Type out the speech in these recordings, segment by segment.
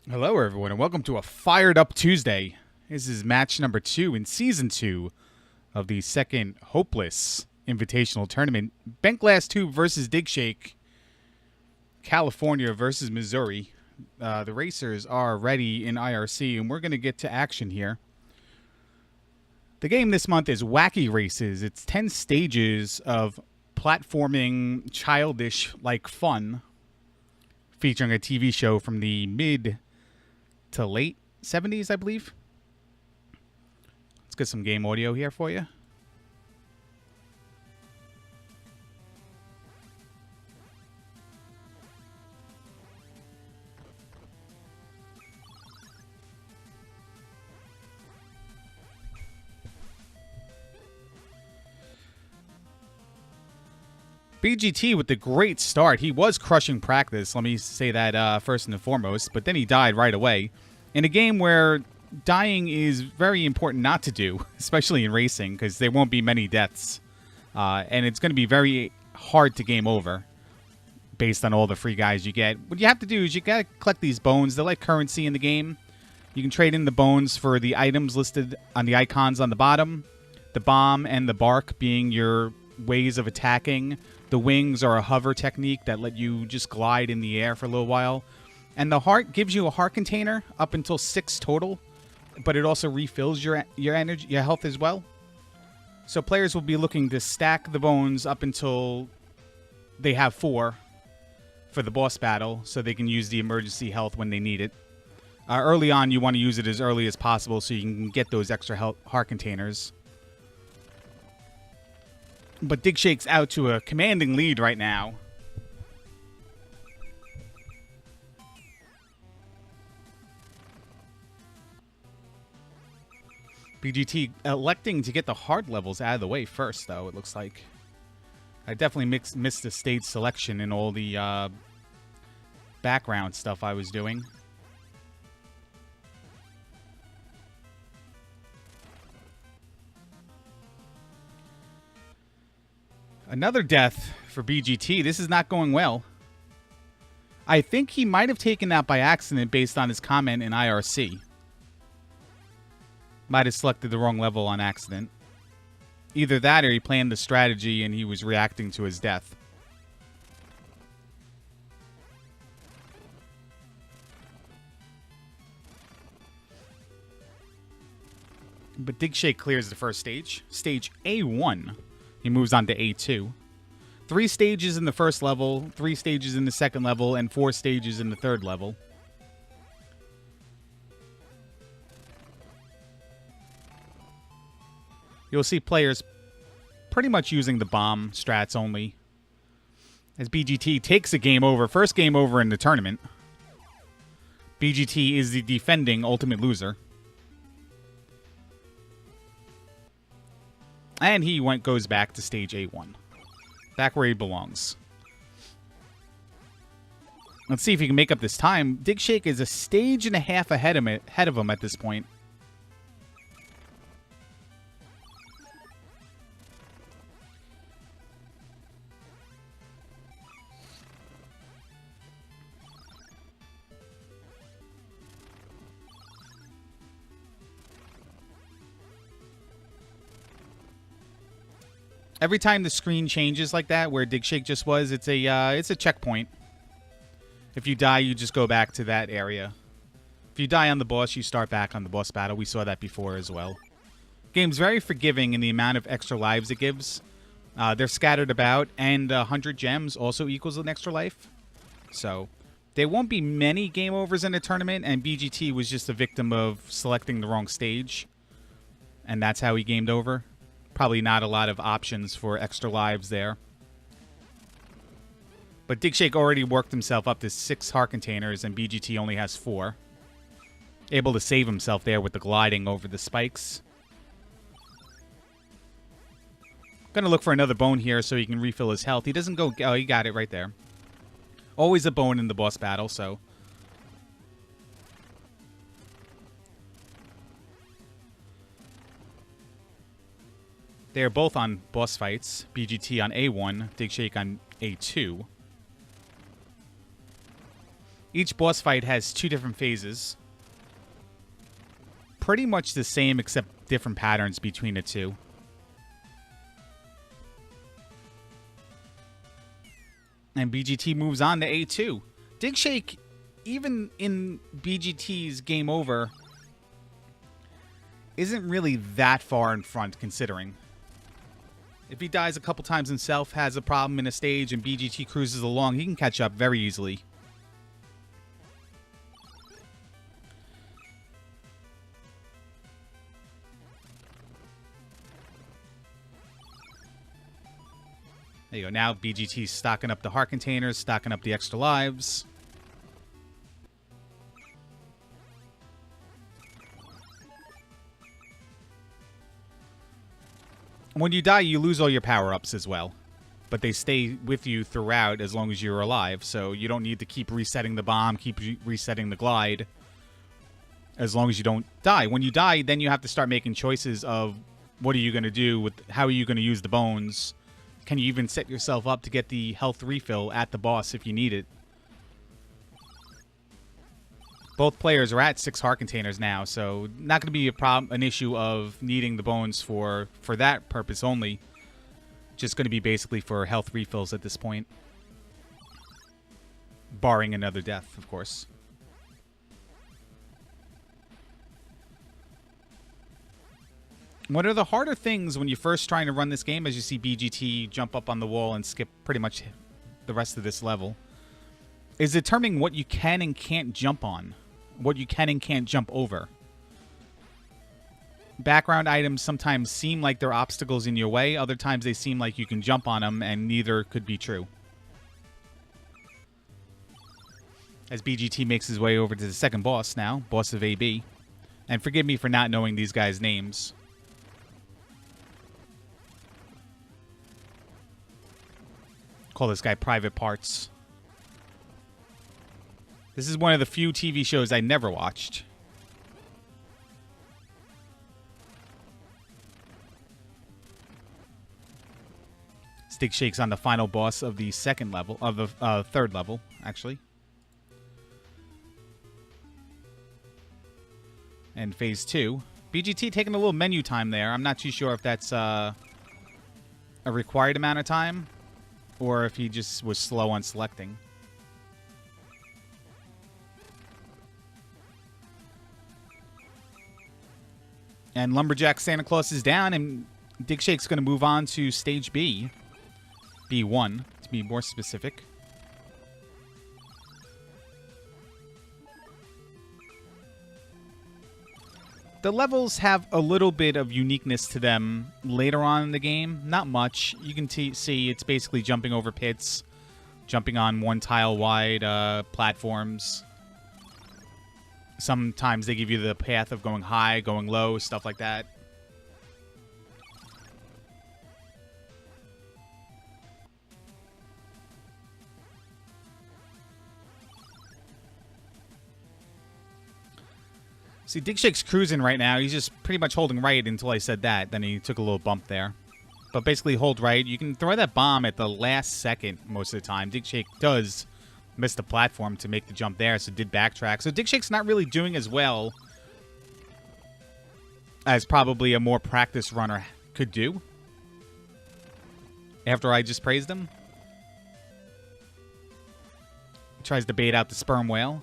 Hello, everyone, and welcome to a Fired Up Tuesday. This is match number 2 in Season 2 of the second Hopeless Invitational Tournament. Bentglasstube versus Digshake, California versus Missouri. The racers are ready in IRC, and we're going to get to action here. The game this month is Wacky Races. It's 10 stages of platforming, childish-like fun, featuring a TV show from the mid to late 70s, I believe. Let's get some game audio here for you. BGT with the great start. He was crushing practice, let me say that first and foremost, but then he died right away. In a game where dying is very important not to do, especially in racing, because there won't be many deaths. And it's going to be very hard to game over based on all the free guys you get. What you have to do is you got to collect these bones. They're like currency in the game. You can trade in the bones for the items listed on the icons on the bottom. The bomb and the bark being your ways of attacking. The wings are a hover technique that let you just glide in the air for a little while. And the heart gives you a heart container up until 6 total, but it also refills your energy, your health as well. So players will be looking to stack the bones up until they have 4 for the boss battle, so they can use the emergency health when they need it. Early on, you want to use it as early as possible so you can get those extra heart containers. But Digshake's out to a commanding lead right now. BGT electing to get the hard levels out of the way first, though, it looks like. I definitely missed the stage selection in all the background stuff I was doing. Another death for BGT. This is not going well. I think he might have taken that by accident based on his comment in IRC. Might have selected the wrong level on accident. Either that or he planned the strategy and he was reacting to his death. But Digshake clears the first stage. Stage A1. He moves on to A2. 3 stages in the first level, 3 stages in the second level, and 4 stages in the third level. You'll see players pretty much using the bomb strats only. As BGT takes a game over, first game over in the tournament. BGT is the defending ultimate loser. And he goes back to stage A1. Back where he belongs. Let's see if he can make up this time. Digshake is a stage and a half ahead of him at this point. Every time the screen changes like that, where Digshake just was, it's a checkpoint. If you die, you just go back to that area. If you die on the boss, you start back on the boss battle. We saw that before as well. Game's very forgiving in the amount of extra lives it gives. They're scattered about, and 100 gems also equals an extra life. So there won't be many game overs in the tournament, and BGT was just a victim of selecting the wrong stage. And that's how he gamed over. Probably not a lot of options for extra lives there. But Digshake already worked himself up to 6 heart containers, and BGT only has 4. Able to save himself there with the gliding over the spikes. Gonna look for another bone here so he can refill his health. He doesn't go... Oh, he got it right there. Always a bone in the boss battle, so... They are both on boss fights. BGT on A1, Digshake on A2. Each boss fight has 2 different phases. Pretty much the same, except different patterns between the two. And BGT moves on to A2. Digshake, even in BGT's game over, isn't really that far in front, considering. If he dies a couple times himself, has a problem in a stage, and BGT cruises along, he can catch up very easily. There you go. Now BGT's stocking up the heart containers, stocking up the extra lives. When you die, you lose all your power-ups as well. But they stay with you throughout as long as you're alive. So you don't need to keep resetting the bomb, keep resetting the glide. As long as you don't die. When you die, then you have to start making choices of what are you going to do, with how are you going to use the bones. Can you even set yourself up to get the health refill at the boss if you need it? Both players are at 6 heart containers now, so not going to be a problem, an issue of needing the bones for that purpose only. Just going to be basically for health refills at this point. Barring another death, of course. What are the harder things when you're first trying to run this game, as you see BGT jump up on the wall and skip pretty much the rest of this level, is determining what you can and can't jump on. What you can and can't jump over. Background items sometimes seem like they're obstacles in your way. Other times they seem like you can jump on them, and neither could be true. As BGT makes his way over to the second boss now, boss of AB. And forgive me for not knowing these guys' names. Call this guy Private Parts. This is one of the few TV shows I never watched. Digshake's on the final boss of the second level, of the third level, actually. And phase 2. BGT taking a little menu time there. I'm not too sure if that's a required amount of time, or if he just was slow on selecting. And Lumberjack Santa Claus is down, and Digshake's going to move on to stage B. B1, to be more specific. The levels have a little bit of uniqueness to them later on in the game. Not much. You can see it's basically jumping over pits, jumping on one tile wide platforms. Sometimes they give you the path of going high, going low, stuff like that. See, Digshake's cruising right now. He's just pretty much holding right until I said that. Then he took a little bump there. But basically, hold right. You can throw that bomb at the last second most of the time. Digshake does miss the platform to make the jump there, so did backtrack. So Digshake's not really doing as well as probably a more practiced runner could do. After I just praised him. He tries to bait out the sperm whale.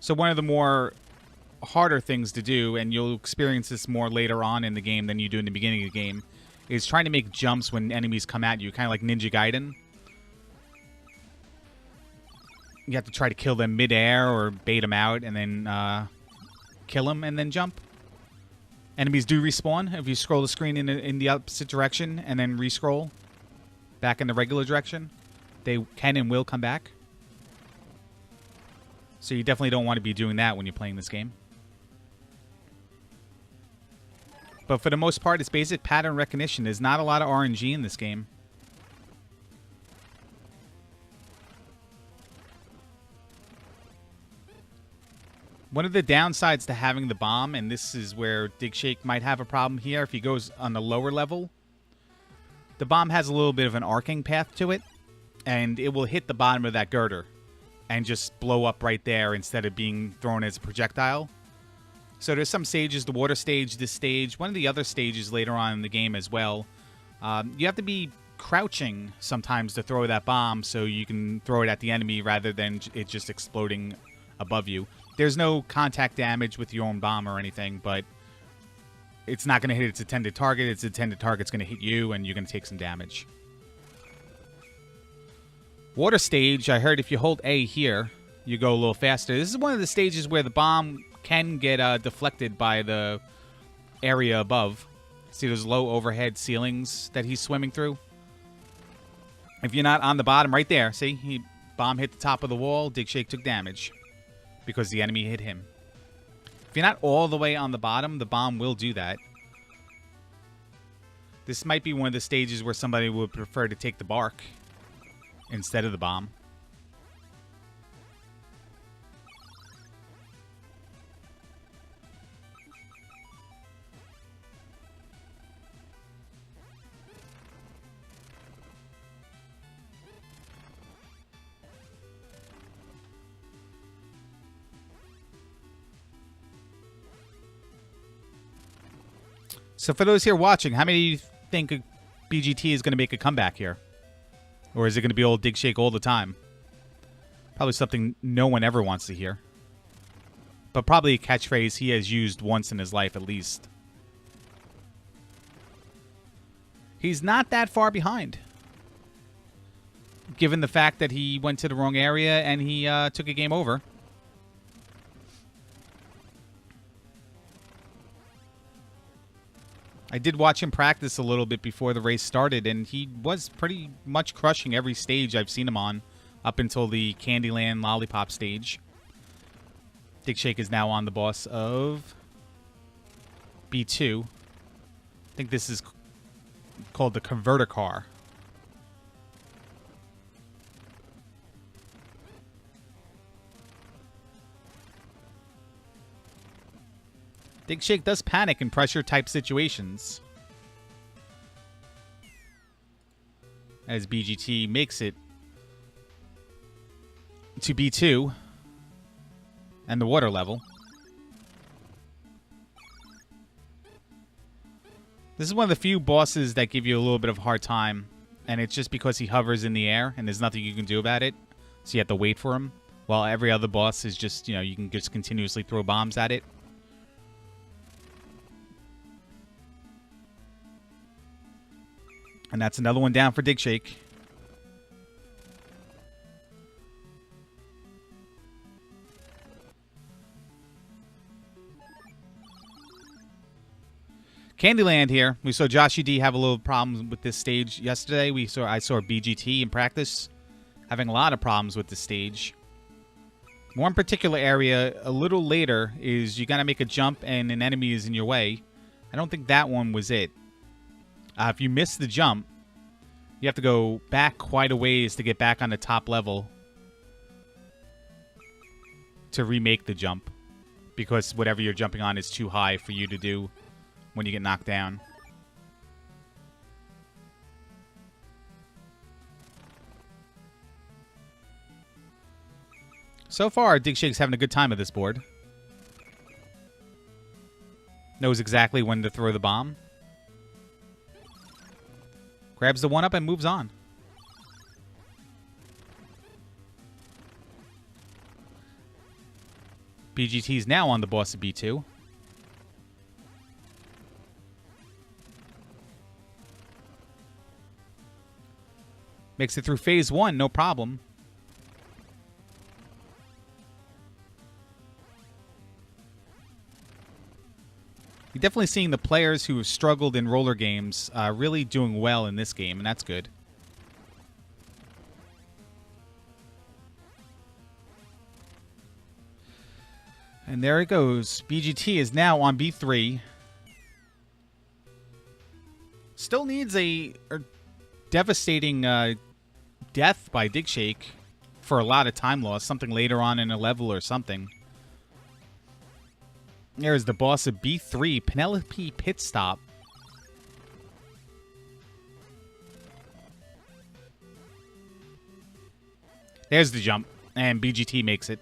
So one of the more harder things to do, and you'll experience this more later on in the game than you do in the beginning of the game, is trying to make jumps when enemies come at you, kind of like Ninja Gaiden. You have to try to kill them mid-air or bait them out and then kill them and then jump. Enemies do respawn if you scroll the screen in the opposite direction and then re-scroll back in the regular direction. They can and will come back. So you definitely don't want to be doing that when you're playing this game. But for the most part, it's basic pattern recognition. There's not a lot of RNG in this game. One of the downsides to having the bomb, and this is where Digshake might have a problem here, if he goes on the lower level, the bomb has a little bit of an arcing path to it, and it will hit the bottom of that girder and just blow up right there instead of being thrown as a projectile. So there's some stages, the water stage, this stage, one of the other stages later on in the game as well. You have to be crouching sometimes to throw that bomb so you can throw it at the enemy rather than it just exploding above you. There's no contact damage with your own bomb or anything, but it's not going to hit its intended target. Its intended target's going to hit you, and you're going to take some damage. Water stage, I heard if you hold A here, you go a little faster. This is one of the stages where the bomb can get deflected by the area above. See those low overhead ceilings that he's swimming through? If you're not on the bottom, right there, see? Bomb hit the top of the wall, Digshake took damage because the enemy hit him. If you're not all the way on the bottom, the bomb will do that. This might be one of the stages where somebody would prefer to take the bark instead of the bomb. So for those here watching, how many do you think BGT is going to make a comeback here? Or is it going to be old Digshake all the time? Probably something no one ever wants to hear. But probably a catchphrase he has used once in his life at least. He's not that far behind, given the fact that he went to the wrong area and he took a game over. I did watch him practice a little bit before the race started, and he was pretty much crushing every stage I've seen him on up until the Candyland Lollipop stage. Digshake is now on the boss of B2. I think this is called the Converter Car. Digshake does panic in pressure-type situations, as BGT makes it to B2 and the water level. This is one of the few bosses that give you a little bit of a hard time, and it's just because he hovers in the air and there's nothing you can do about it, so you have to wait for him, while every other boss is just, you know, you can just continuously throw bombs at it. And that's another one down for Digshake. Candyland here. We saw Joshy D have a little problem with this stage yesterday. I saw BGT in practice having a lot of problems with this stage. One particular area a little later is you got to make a jump and an enemy is in your way. I don't think that one was it. If you miss the jump, you have to go back quite a ways to get back on the top level to remake the jump, because whatever you're jumping on is too high for you to do when you get knocked down. So far, Digshake's having a good time at this board. Knows exactly when to throw the bomb. Grabs the 1-up and moves on. BGT's now on the boss of B2. Makes it through phase 1, no problem. You're definitely seeing the players who have struggled in roller games really doing well in this game, and that's good. And there it goes. BGT is now on B3. Still needs a devastating death by Digshake for a lot of time loss. Something later on in a level or something. There's the boss of B3, Penelope Pit Stop. There's the jump, and BGT makes it.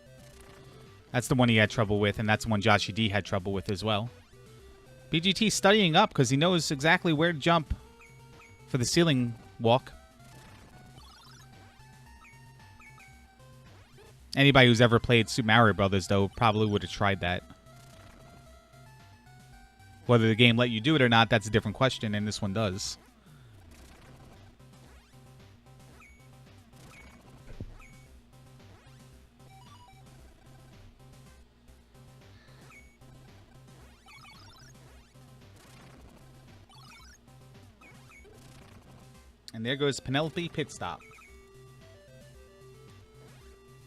That's the one he had trouble with, and that's the one Joshy D had trouble with as well. BGT studying up because he knows exactly where to jump for the ceiling walk. Anybody who's ever played Super Mario Brothers, though, probably would have tried that. Whether the game let you do it or not, that's a different question, and this one does. And there goes Penelope Pit Stop.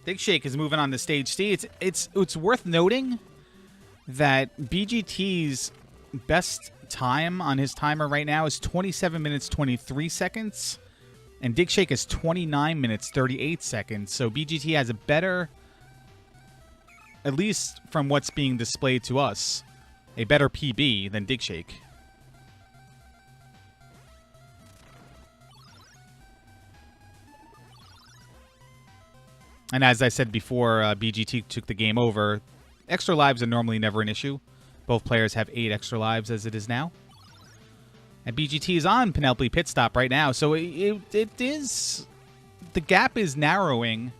Digshake is moving on to stage C. It's worth noting that BGT's best time on his timer right now is 27 minutes 23 seconds, and Digshake is 29 minutes 38 seconds. So BGT has a better, at least from what's being displayed to us, a better PB than Digshake. And as I said before, BGT took the game over. Extra lives are normally never an issue. Both players have 8 extra lives as it is now. And BGT is on Penelope Pit Stop right now. So it is... The gap is narrowing.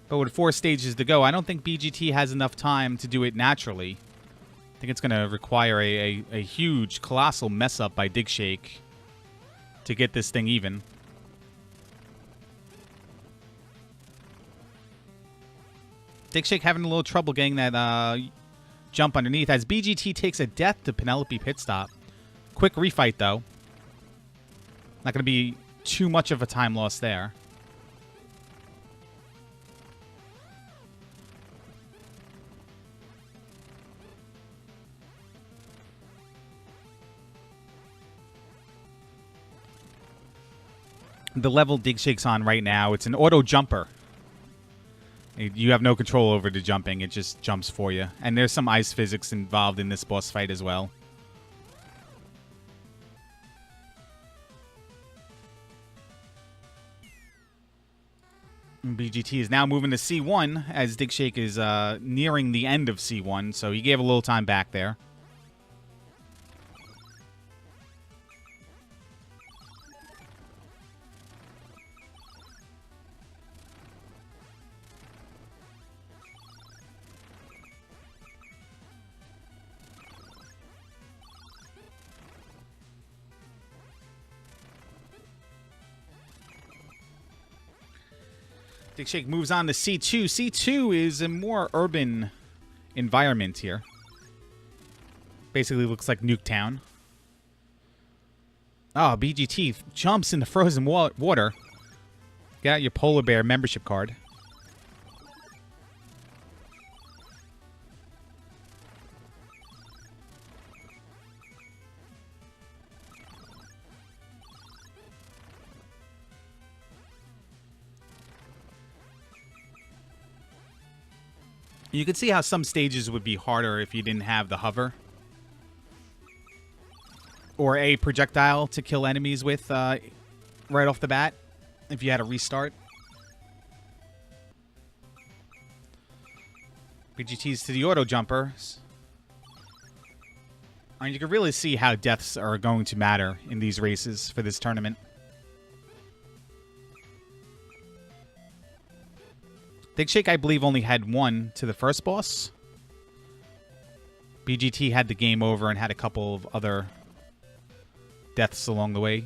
But with 4 stages to go, I don't think BGT has enough time to do it naturally. I think it's going to require a huge, colossal mess-up by Digshake to get this thing even. Digshake having a little trouble getting that jump underneath as BGT takes a death to Penelope Pit Stop. Quick refight, though. Not going to be too much of a time loss there. The level Digshake's on right now, it's an auto jumper. You have no control over the jumping. It just jumps for you. And there's some ice physics involved in this boss fight as well. And BGT is now moving to C1 as Digshake is nearing the end of C1. So he gave a little time back there. Digshake moves on to C2. C2 is a more urban environment here. Basically looks like Nuketown. Oh, BGT jumps in the frozen water. Get out your Polar Bear membership card. You can see how some stages would be harder if you didn't have the hover. Or a projectile to kill enemies with right off the bat, if you had a restart. BGT's to the auto jumpers. And you can really see how deaths are going to matter in these races for this tournament. Digshake, I believe, only had 1 to the first boss. BGT had the game over and had a couple of other deaths along the way.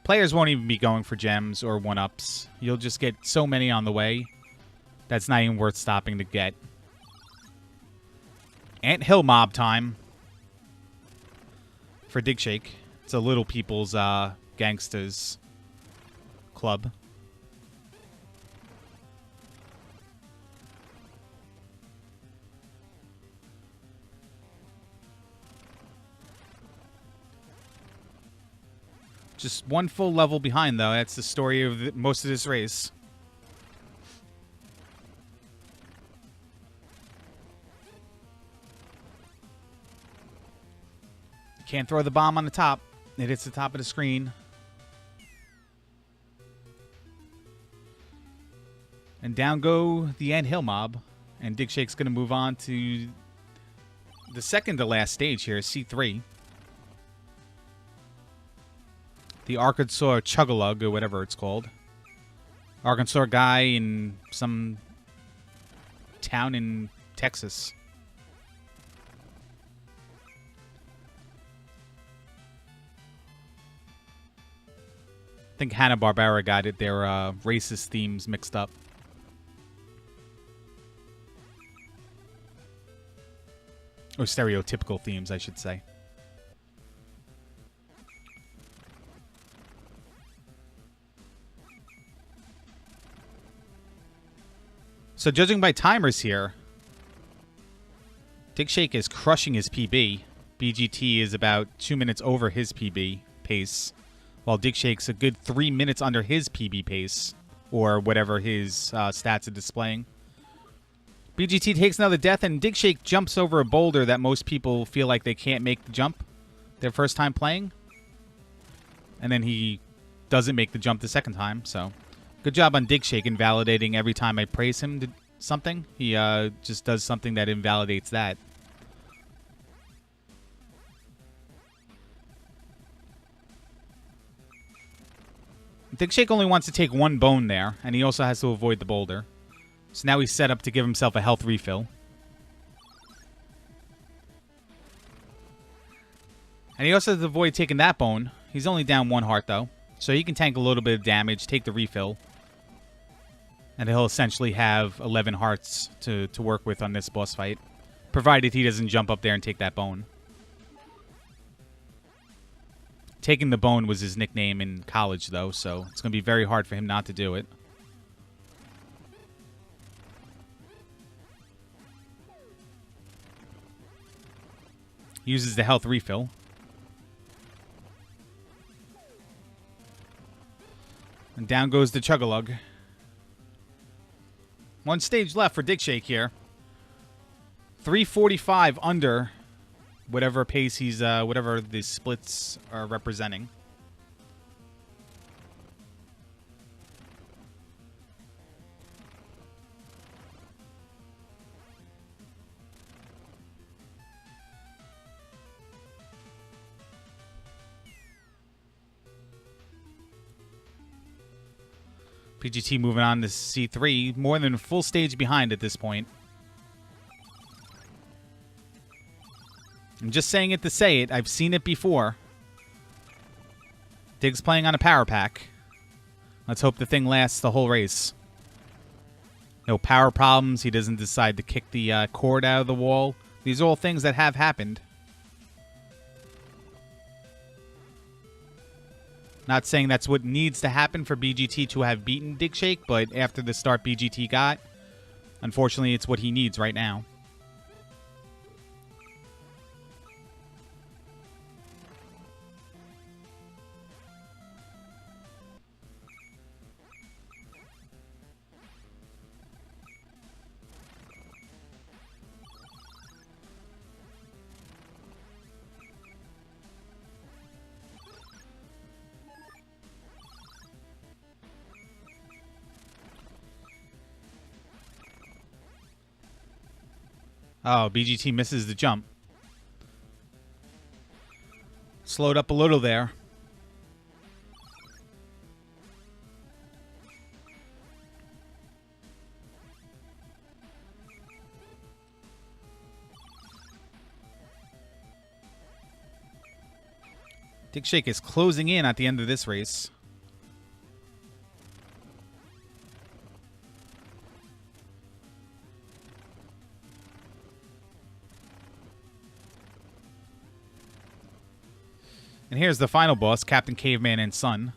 Players won't even be going for gems or 1-ups. You'll just get so many on the way. That's not even worth stopping to get. Ant Hill mob time for Digshake. It's a little people's gangsters club. Just one full level behind, though. That's the story of most of this race. Can't throw the bomb on the top. It hits the top of the screen. And down go the anthill mob. And Digshake's going to move on to the second to last stage here, C3. The Arkansas Chugalug, or whatever it's called. Arkansas guy in some town in Texas. I think Hanna-Barbera got it, their racist themes mixed up. Or stereotypical themes, I should say. So judging by timers here, Digshake is crushing his PB. BGT is about 2 minutes over his PB pace, while Digshake's a good 3 minutes under his PB pace, or whatever his stats are displaying. BGT takes another death, and Digshake jumps over a boulder that most people feel like they can't make the jump their first time playing. And then he doesn't make the jump the second time, so good job on Digshake in validating every time I praise him to something. He just does something that invalidates that. Digshake only wants to take one bone there, and he also has to avoid the boulder. So now he's set up to give himself a health refill. And he also has to avoid taking that bone. He's only down 1 heart, though. So he can tank a little bit of damage, take the refill. And he'll essentially have 11 hearts to work with on this boss fight. Provided he doesn't jump up there and take that bone. Taking the bone was his nickname in college, though, so it's going to be very hard for him not to do it. Uses the health refill. And down goes the Chugalug. 1 stage left for Digshake here. 345 under whatever pace he's, whatever the splits are representing. PGT moving on to C3, more than a full stage behind at this point. I'm just saying it to say it. I've seen it before. Dig's playing on a power pack. Let's hope the thing lasts the whole race. No power problems. He doesn't decide to kick the cord out of the wall. These are all things that have happened. Not saying that's what needs to happen for BGT to have beaten Digshake, but after the start BGT got, unfortunately, it's what he needs right now. Oh, BGT misses the jump. Slowed up a little there. Digshake is closing in at the end of this race. And here's the final boss, Captain Caveman and Son,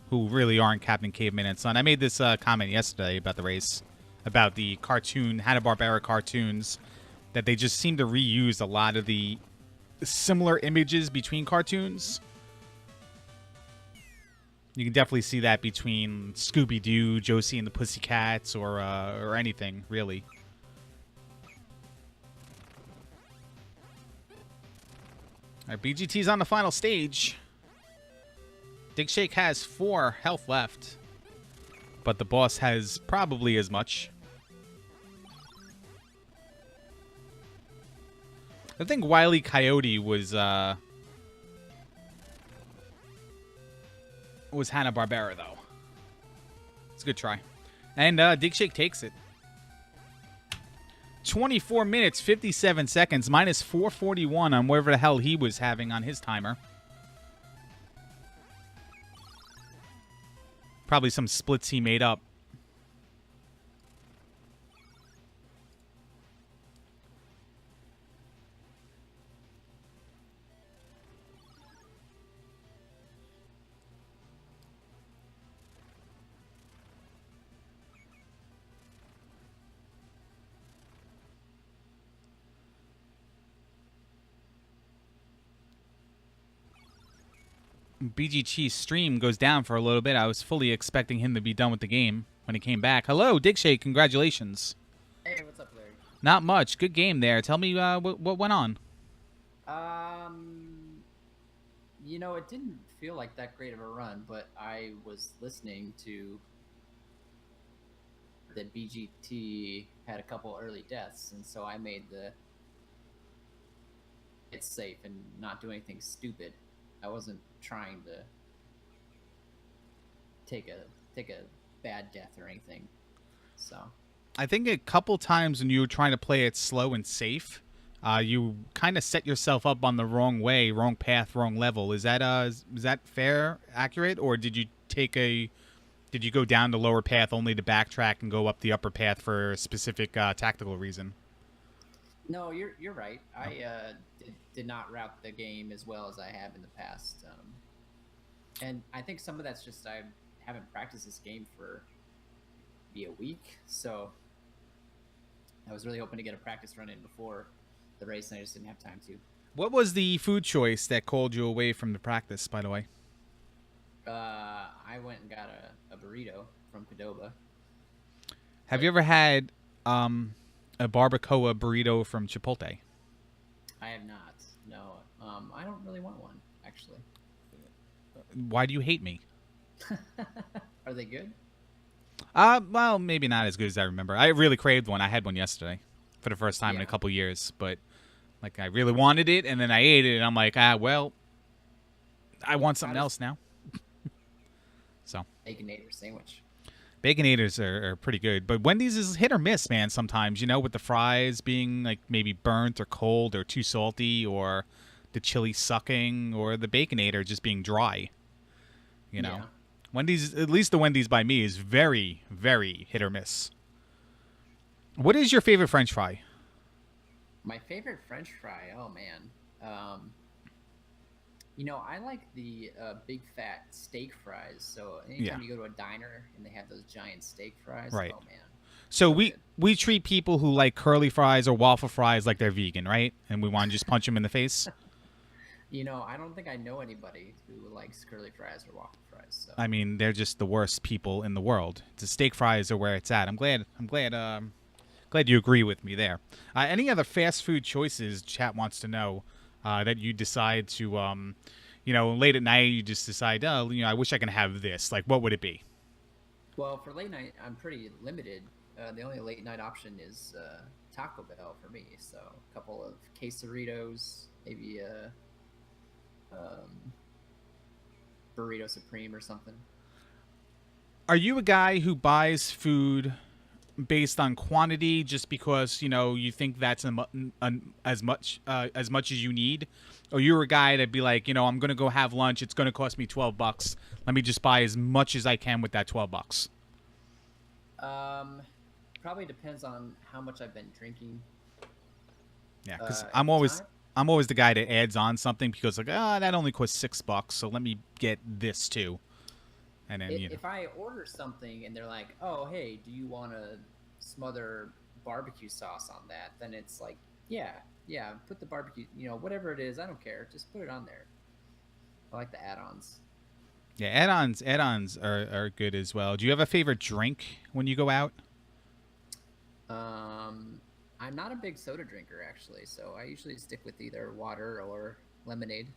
who really aren't Captain Caveman and Son. I made this comment yesterday about the race, about the cartoon, Hanna-Barbera cartoons, that they just seem to reuse a lot of the similar images between cartoons. You can definitely see that between Scooby-Doo, Josie and the Pussycats, or anything, really. All right, BGT's on the final stage. Digshake has 4 health left, but the boss has probably as much. I think Wile E. Coyote was Hanna-Barbera, though. It's a good try. And Digshake takes it. 24 minutes, 57 seconds, minus 441 on whatever the hell he was having on his timer. Probably some splits he made up. BGT's stream goes down for a little bit. I was fully expecting him to be done with the game when he came back. Hello, Digshake. Congratulations. Hey, what's up, Larry? Not much. Good game there. Tell me what went on. You know, it didn't feel like that great of a run, but I was listening to that BGT had a couple early deaths, and so I made it's safe and not do anything stupid. I wasn't trying to take a bad death or anything. So I think a couple times when you were trying to play it slow and safe, you kind of set yourself up on the wrong way, wrong path, wrong level. Is that fair, accurate, or did you go down the lower path only to backtrack and go up the upper path for a specific tactical reason? no, you're right. I did not route the game as well as I have in the past, and I think some of that's just I haven't practiced this game for maybe a week, so I was really hoping to get a practice run in before the race, and I just didn't have time to. What was the food choice that called you away from the practice, by the way? I went and got a burrito from Qdoba. Have you ever had a barbacoa burrito from Chipotle? I have not. No. I don't really want one, actually. Why do you hate me? Are they good? Well, maybe not as good as I remember. I really craved one. I had one yesterday for the first time in a couple years, but like I really wanted it, and then I ate it, and I'm like, well, I want something else now. So Baconator sandwich. Baconators are pretty good, but Wendy's is hit or miss, man. Sometimes, with the fries being like maybe burnt or cold or too salty, or the chili sucking, or the Baconator just being dry. Yeah. Wendy's, at least the Wendy's by me, is very, very hit or miss. What is your favorite French fry? My favorite French fry? Oh, man. I like the big fat steak fries. So anytime you go to a diner and they have those giant steak fries, right. Oh, man. So we treat people who like curly fries or waffle fries like they're vegan, right? And we want to just punch them in the face? I don't think I know anybody who likes curly fries or waffle fries. So. I mean, they're just the worst people in the world. The steak fries are where it's at. I'm glad you agree with me there. Any other fast food choices chat wants to know that you decide to, late at night you just decide, I wish I could have this. Like, what would it be? Well, for late night, I'm pretty limited. The only late night option is Taco Bell for me. So a couple of quesadillas, maybe burrito supreme or something. Are you a guy who buys food based on quantity just because you think that's as much as you need, or you're a guy that'd be like, I'm gonna go have lunch, it's gonna cost me $12, let me just buy as much as I can with that $12? Probably depends on how much I've been drinking. Yeah, because I'm always the guy that adds on something because like, that only costs $6, so let me get this too. And then if I order something and they're like, oh, hey, do you want to smother barbecue sauce on that? Then it's like, yeah, put the barbecue, whatever it is, I don't care, just put it on there. I like the add-ons. Yeah, add-ons are good as well. Do you have a favorite drink when you go out? I'm not a big soda drinker, actually, so I usually stick with either water or lemonade.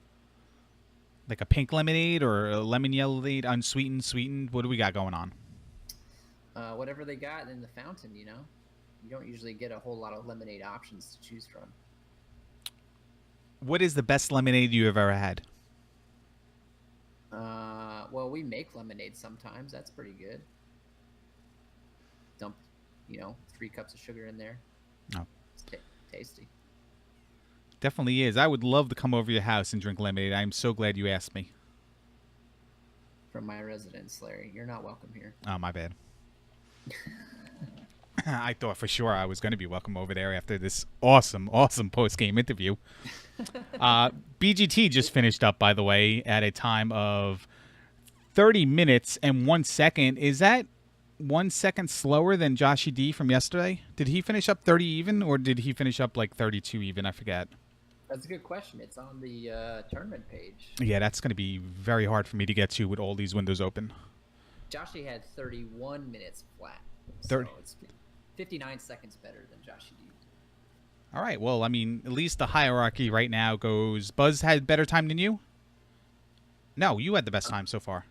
Like a pink lemonade or a lemon yellow lemonade, unsweetened, sweetened? What do we got going on? Whatever they got in the fountain, you know. You don't usually get a whole lot of lemonade options to choose from. What is the best lemonade you have ever had? Well, we make lemonade sometimes. That's pretty good. Dump, 3 cups of sugar in there. Oh. It's tasty. Definitely is. I would love to come over to your house and drink lemonade. I'm so glad you asked me. From my residence, Larry. You're not welcome here. Oh, my bad. I thought for sure I was going to be welcome over there after this awesome post-game interview. BGT just finished up, by the way, at a time of 30 minutes and 1 second. Is that 1 second slower than Joshy D from yesterday? Did he finish up 30 even, or did he finish up like 32 even? I forget. That's a good question. It's on the tournament page. Yeah, that's going to be very hard for me to get to with all these windows open. Joshy had 31 minutes flat. 30. So it's 59 seconds better than Joshy D. All right. Well, I mean, at least the hierarchy right now goes. Buzz had better time than you? No, you had the best time so far.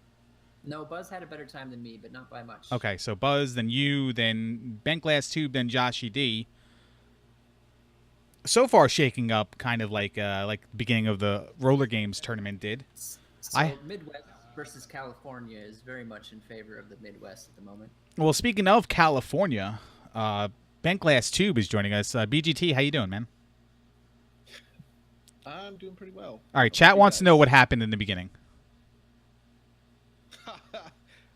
No, Buzz had a better time than me, but not by much. Okay, so Buzz, then you, then Bentglasstube, then Joshy D. So far, shaking up kind of like the beginning of the roller games tournament did. So Midwest versus California is very much in favor of the Midwest at the moment. Well, speaking of California, Bentglasstube is joining us. BGT, how you doing, man? I'm doing pretty well. All right, chat wants to know what happened in the beginning.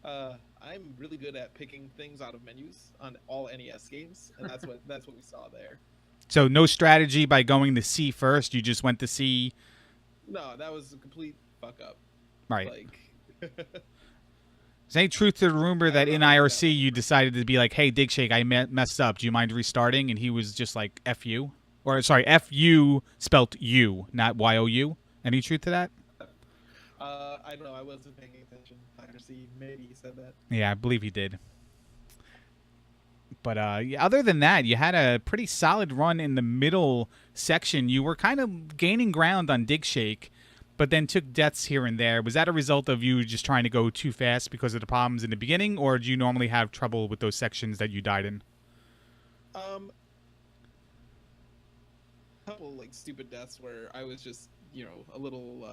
I'm really good at picking things out of menus on all NES games, and that's what we saw there. So no strategy by going to C first. You just went to C. No, that was a complete fuck up. Right. Like, is any truth to the rumor that in IRC you decided to be like, "Hey, Digshake, I messed up. Do you mind restarting?" And he was just like, "F you," or sorry, "F you" spelt U, not YOU. Any truth to that? I don't know. I wasn't paying attention. IRC, maybe he said that. Yeah, I believe he did. But other than that, you had a pretty solid run in the middle section. You were kind of gaining ground on Digshake, but then took deaths here and there. Was that a result of you just trying to go too fast because of the problems in the beginning, or do you normally have trouble with those sections that you died in? A couple like stupid deaths where I was just a little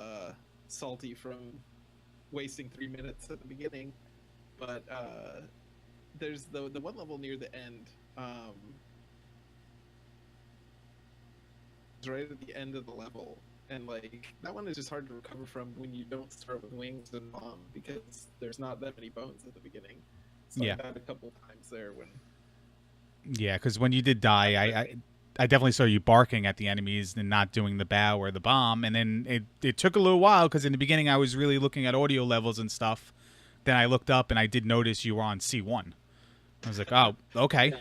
salty from wasting 3 minutes at the beginning, but there's the one level near the end. It's right at the end of the level, and like that one is just hard to recover from when you don't start with wings and bomb because there's not that many bones at the beginning. So Yeah. I had a couple times there when. Yeah, because when you did die, I definitely saw you barking at the enemies and not doing the bow or the bomb, and then it took a little while because in the beginning I was really looking at audio levels and stuff. Then I looked up and I did notice you were on C1. I was like, oh, okay.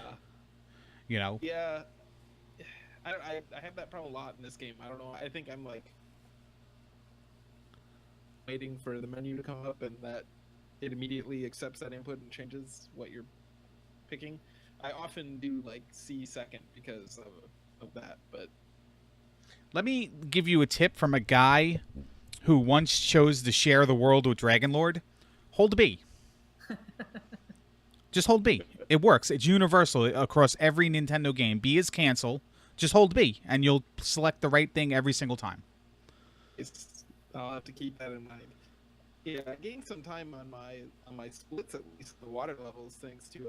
Yeah. Yeah. I have that problem a lot in this game. I don't know. I think I'm like waiting for the menu to come up and that it immediately accepts that input and changes what you're picking. I often do like C second because of that, but let me give you a tip from a guy who once chose to share the world with Dragonlord. Hold B. Just hold B. It works. It's universal across every Nintendo game. B is cancel. Just hold B, and you'll select the right thing every single time. I'll have to keep that in mind. Yeah, I gained some time on my splits, at least the water levels, thanks to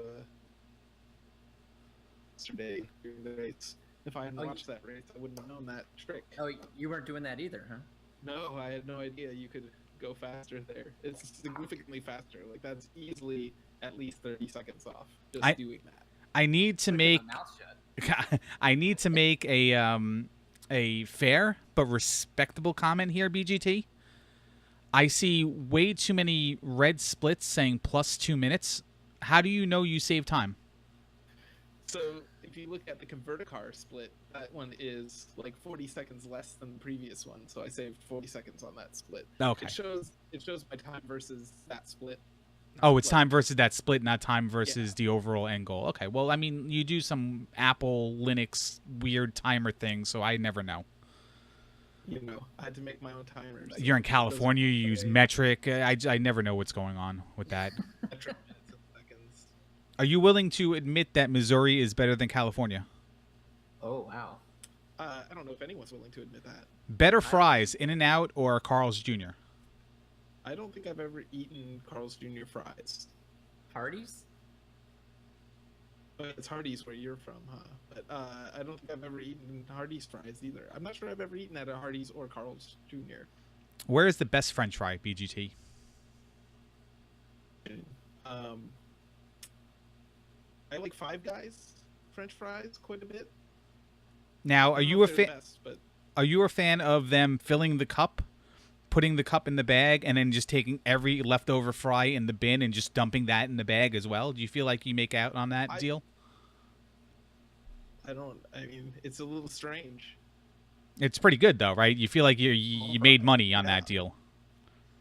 yesterday during the race. If I hadn't watched that race, I wouldn't have known that trick. Oh, you weren't doing that either, huh? No, I had no idea you could go faster there. It's significantly faster. Like that's easily at least 30 seconds off just doing that. I need to make I need to make a fair but respectable comment here, BGT. I see way too many red splits saying plus 2 minutes. How do you know you save time? So if you look at the Converticar split, that one is like 40 seconds less than the previous one. So I saved 40 seconds on that split. Okay. It shows my time versus that split. Oh, it's time versus that split, not time versus the overall end goal. Okay, well, I mean, you do some Apple, Linux, weird timer things, so I never know. you know, I had to make my own timers. You're in Those are California. You use very metric. I never know what's going on with that. metric minutes and seconds. Are you willing to admit that Missouri is better than California? Oh wow. I don't know if anyone's willing to admit that. Better fries, In-N-Out or Carl's Jr.? I don't think I've ever eaten Carl's Jr. fries. Hardee's? But it's Hardee's where you're from, huh? But I don't think I've ever eaten Hardee's fries either. I'm not sure I've ever eaten at a Hardee's or Carl's Jr. Where is the best French fry, BGT? I like Five Guys French fries quite a bit. Now, I are don't you know a if they're the fan? best, but Are you a fan of them filling the cup, putting the cup in the bag, and then just taking every leftover fry in the bin and just dumping that in the bag as well? Do you feel like you make out on that deal? I don't. I mean, it's a little strange. It's pretty good though, right? You feel like you made money on that deal.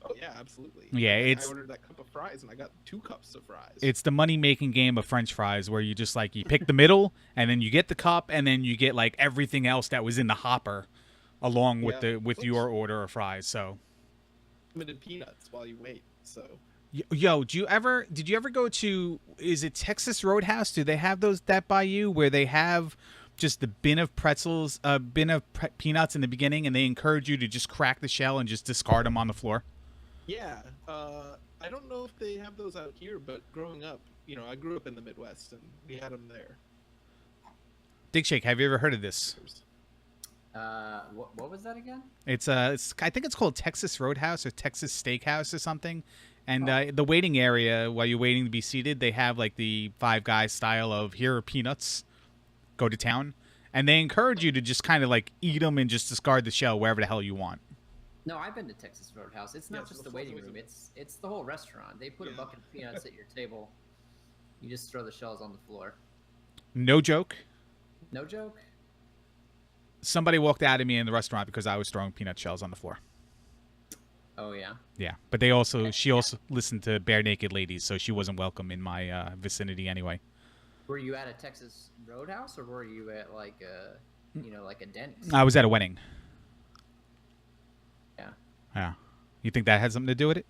Oh yeah, absolutely. Yeah, I it's ordered that cup of fries and I got 2 cups of fries. it's the money making game of French fries where you just like you pick the middle and then you get the cup and then you get like everything else that was in the hopper along with Yeah. with your order of fries. So limited peanuts while you wait. So yo, did you ever go to, is it Texas Roadhouse? Do they have those that by you where they have just the bin of pretzels, peanuts in the beginning, and they encourage you to just crack the shell and just discard them on the floor? yeah, I don't know if they have those out here, but growing up, you know, I grew up in the Midwest and we had them there. Digshake, have you ever heard of this? What was that again? It's I think it's called Texas Roadhouse or Texas Steakhouse or something. And the waiting area while you're waiting to be seated, they have like the Five Guys style of here are peanuts, go to town, and they encourage you to just kind of like eat them and just discard the shell wherever the hell you want. No, I've been to Texas Roadhouse. It's not Yes, just the before waiting there was room. a- It's the whole restaurant. They put a Yeah. bucket of peanuts at your table. You just throw the shells on the floor. No joke. No joke. Somebody walked out at me in the restaurant because I was throwing peanut shells on the floor. Oh yeah. Yeah, but she also listened to Bare Naked Ladies, so she wasn't welcome in my vicinity anyway. Were you at a Texas Roadhouse or were you at like a, like a dentist? I was at a wedding. Yeah. Yeah. You think that had something to do with it?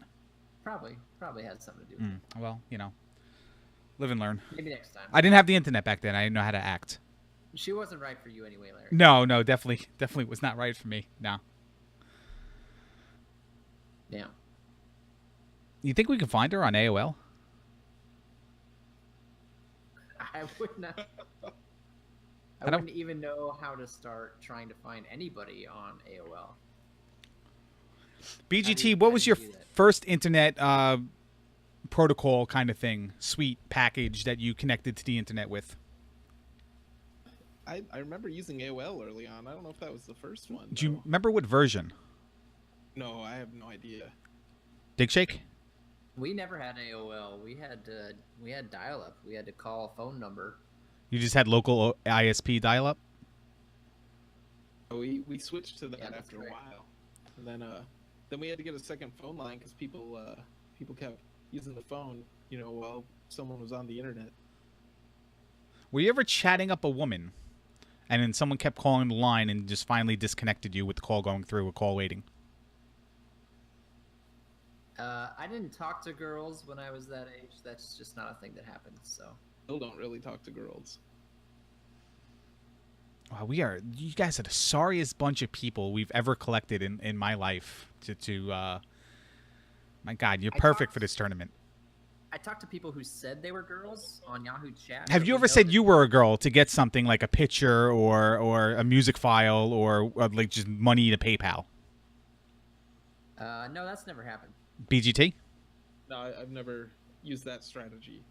Probably had something to do with it. Well, live and learn. Maybe next time. I didn't have the internet back then. I didn't know how to act. She wasn't right for you anyway, Larry. No, definitely was not right for me. No. Yeah. You think we can find her on AOL? I would not. I don't- wouldn't even know how to start trying to find anybody on AOL. BGT, How what do was you your do that? first internet protocol kind of thing, suite package that you connected to the internet with? I remember using AOL early on. I don't know if that was the first one. Do you though. remember what version? No, I have no idea. Digshake? We never had AOL. We had dial-up. We had to call a phone number. You just had local ISP dial-up? We switched to that Yeah, that's after right. a while, and then we had to get a second phone line because people kept using the phone, while someone was on the internet. Were you ever chatting up a woman and then someone kept calling the line and just finally disconnected you with the call going through, a call waiting? I didn't talk to girls when I was that age. That's just not a thing that happened. So Still don't really talk to girls. Wow, you guys are the sorriest bunch of people we've ever collected in my life. My God, you're I perfect talked- for this tournament. I talked to people who said they were girls on Yahoo Chat. Have but you we ever know said that- you were a girl to get something like a picture or a music file or like just money to PayPal? No, that's never happened. BGT? No, I've never used that strategy.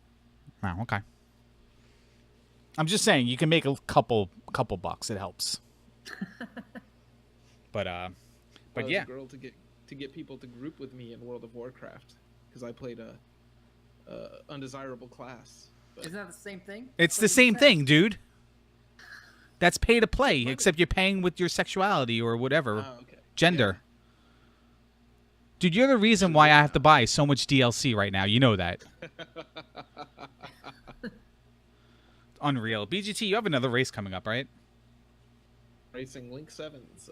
Oh, okay. I'm just saying you can make a couple bucks. It helps. But I was yeah. a girl to get people to group with me in World of Warcraft because I played a undesirable class. But Isn't that the same thing? It's That's the what you same said. thing, dude. That's pay to play, except you're paying with your sexuality or whatever. okay. Gender. Dude, you're the reason why I have to buy so much DLC right now. You know that. Unreal. BGT, you have another race coming up, right? Racing Link 7's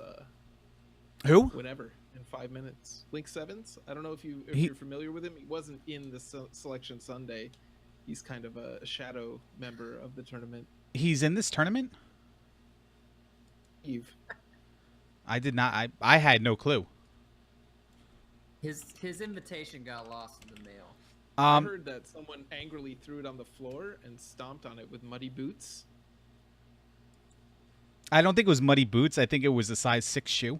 Who? Whenever in 5 minutes. Link Sevens. I don't know if He- you're familiar with him. He wasn't in the Selection Sunday. He's kind of a shadow member of the tournament. He's in this tournament? Eve. I did not. I had no clue. His invitation got lost in the mail. I heard that someone angrily threw it on the floor and stomped on it with muddy boots. I don't think it was muddy boots. I think it was a size 6 shoe.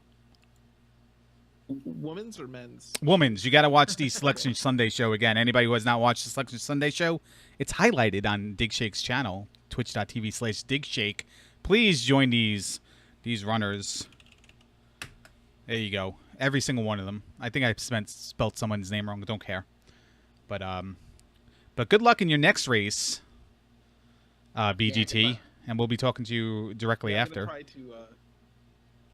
Women's or men's? Women's. You got to watch the Selection Sunday show again. Anybody who has not watched the Selection Sunday show, it's highlighted on Digshake's channel, twitch.tv/Digshake. Please join these runners. There you go. Every single one of them. I think I spelled someone's name wrong. Don't care. But good luck in your next race, BGT, and we'll be talking to you directly I'm after. gonna try to